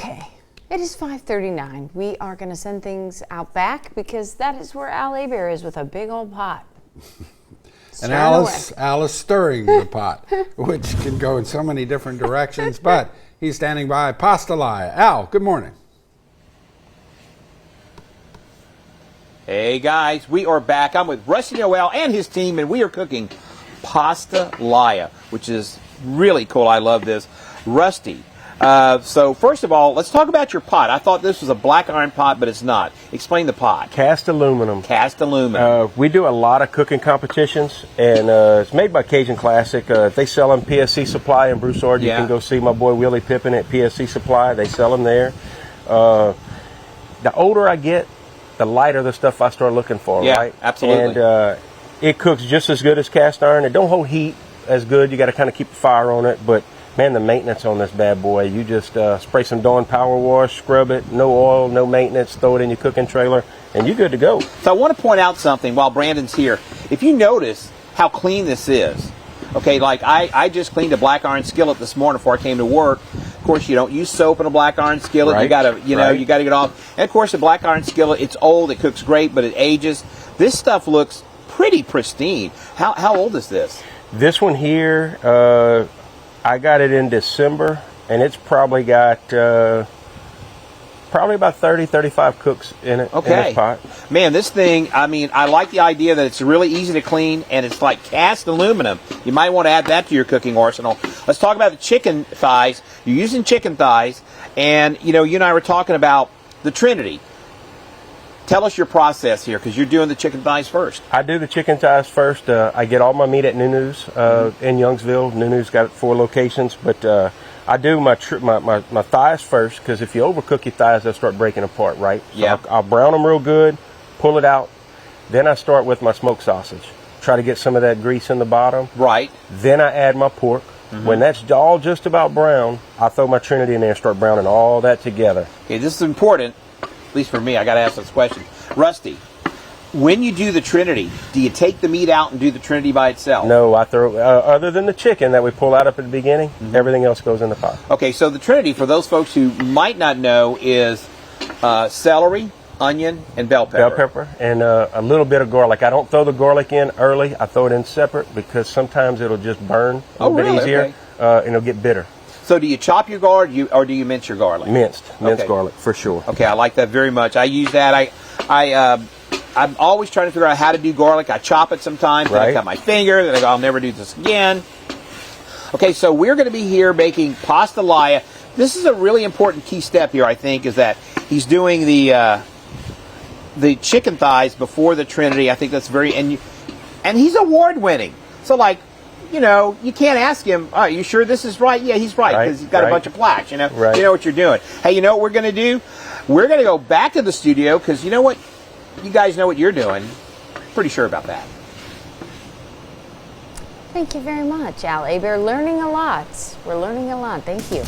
Okay, it is 5:39. We are going to send things out back because that is where Al Abear is with a big old pot. And Al is stirring the pot, which can go in so many different directions, but he's standing by. Pastalaya. Al, good morning. Hey guys, we are back. I'm with Rusty Noel and his team, and we are cooking pastalaya, which is really cool. I love this. Rusty, so first of all, let's talk about your pot. I thought this was a black iron pot, but it's not. Explain the pot. Cast aluminum. Cast aluminum. We do a lot of cooking competitions, and it's made by Cajun Classic. They sell them PSC Supply in Broussard. You can go see my boy Willie Pippin at PSC Supply. They sell them there. The older I get, the lighter the stuff I start looking for, right? Absolutely. And it cooks just as good as cast iron. It don't hold heat as good. You got to kind of keep the fire on it, but man, the maintenance on this bad boy, you just spray some Dawn Power Wash, scrub it, no oil, no maintenance, throw it in your cooking trailer, and you're good to go. So I want to point out something while Brandon's here. If you notice how clean this is, okay, like I just cleaned a black iron skillet this morning before I came to work. Of course, you don't use soap in a black iron skillet. You gotta, you gotta get off. And of course, the black iron skillet, it's old, it cooks great, but it ages. This stuff looks pretty pristine. How old is this? This one here, I got it in December, and it's probably got probably about 30, 35 cooks in it. Okay. In this pot. Man, this thing, I mean, I like the idea that it's really easy to clean, and it's like cast aluminum. You might want to add that to your cooking arsenal. Let's talk about the chicken thighs. You're using chicken thighs, and, you and I were talking about the Trinity. Tell us your process here, because you're doing the chicken thighs first. I do the chicken thighs first. I get all my meat at Nunu's in Youngsville. Nunu's got 4 locations, but I do my thighs first, because if you overcook your thighs, they'll start breaking apart, right? So I'll brown them real good, pull it out. Then I start with my smoked sausage. Try to get some of that grease in the bottom. Right. Then I add my pork. When that's all just about brown, I throw my Trinity in there and start browning all that together. Okay, this is important. At least for me, I got to ask this question. Rusty, when you do the Trinity, do you take the meat out and do the Trinity by itself? No, I throw, other than the chicken that we pull out up at the beginning, everything else goes in the pot. Okay, so the Trinity, for those folks who might not know, is celery, onion, and bell pepper. Bell pepper and a little bit of garlic. I don't throw the garlic in early. I throw it in separate because sometimes it'll just burn a little bit easier, and it'll get bitter. So do you chop your garlic, or do you mince your garlic? Minced garlic, for sure. Okay, I like that very much. I use that. I'm always trying to figure out how to do garlic. I chop it sometimes, then I cut my finger, then I go, I'll never do this again. Okay, so we're going to be here making pastalaya. This is a really important key step here, I think, is that he's doing the chicken thighs before the Trinity. I think that's very, and he's award-winning. So, like, you can't ask him, are you sure this is right? Yeah, he's right, because he's got a bunch of plaques, You know what you're doing. Hey, you know what we're going to do? We're going to go back to the studio, because you know what? You guys know what you're doing. Pretty sure about that. Thank you very much, Al Abear. Learning a lot. We're learning a lot. Thank you.